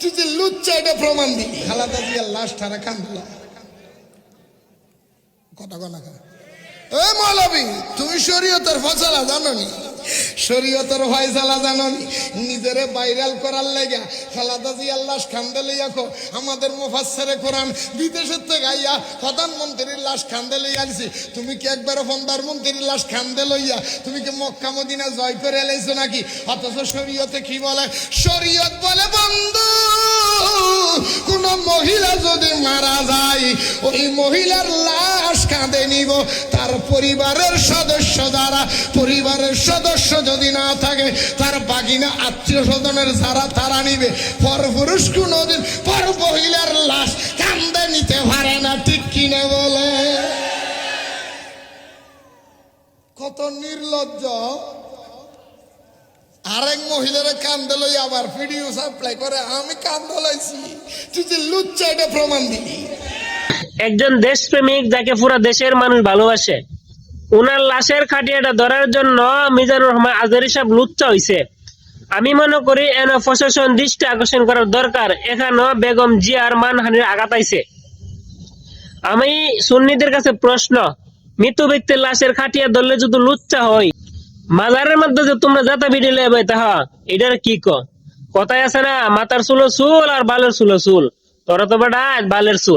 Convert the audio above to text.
তুই যে লুচ্চা এটা প্রমাণ দিবি। খালাদা জিয়ার লাশ ঠারা কান্দলা কথা কনা খা। এ মৌলবী, তুমি শরীয়তের ফয়সালা জানো নি? শরীয়তের ফয়সালা জানো নি? নিজেরে ভাইরাল করার লেগা খালাদা জিয়ার লাশ কান্দে লইয়া কো আমাদের মুফাসসিরে কোরআন বিদেশের থেকে আইয়া প্রধানমন্ত্রীর লাশ কান্দে লইয়া আনছি। তুমি কি একবার প্রধানমন্ত্রীর লাশ কান্দে লইয়া তুমি কি মক্কা মদিনা জয় করে এলাইছো নাকি? অথচ শরীয়তে কি বলে? শরীয়ত বলে বন্ধু, কোন মহিলা যদি মারা যায় ওই মহিলার লাশ কাঁধে নিব তার পরিবারের সদস্য যারা, পরিবারের সদস্য যদি না থাকে তার বাগিনা আত্মীয় স্বজনের যারা তারা নিবে। পরপুরুষ কোনদিন পর মহিলার লাশ কাঁধে নিতে পারে না, ঠিক কিনে বলে? কত নির্লজ্জ! আরেক মহিলার কান্দে লই আবার ভিডিও সাপ্লাই করে আমি কান্দে লাইছি। তুই যে লুচ্চা এটা প্রমাণ দিবি। একজন দেশপ্রেমিক যাকে পুরো দেশের মানুষ ভালোবাসে, উনার লাশের খাটিয়াটা ধরার জন্য মিজানুর রহমান আজহারী সাহেব লুচ্চা হইছে। আমি মনে করি এনে প্রশাসন দৃষ্টি আকর্ষণ করার দরকার। এখানেও বেগম জিয়ার মানহানির আঘাত আইছে। আমি সুন্নিদের কাছে প্রশ্ন, মৃত ব্যক্তির লাশের খাটিয়া ধরলে যদি লুচ্চা হয়, মাজারের মধ্যে যে তোমরা যাতা ভিডিও লেবে তাহা এটার কি কথায় আছে না, মাথার চুলো চুল আর বালের চুলো চুল। তোরা তো বেটা বালের চুল।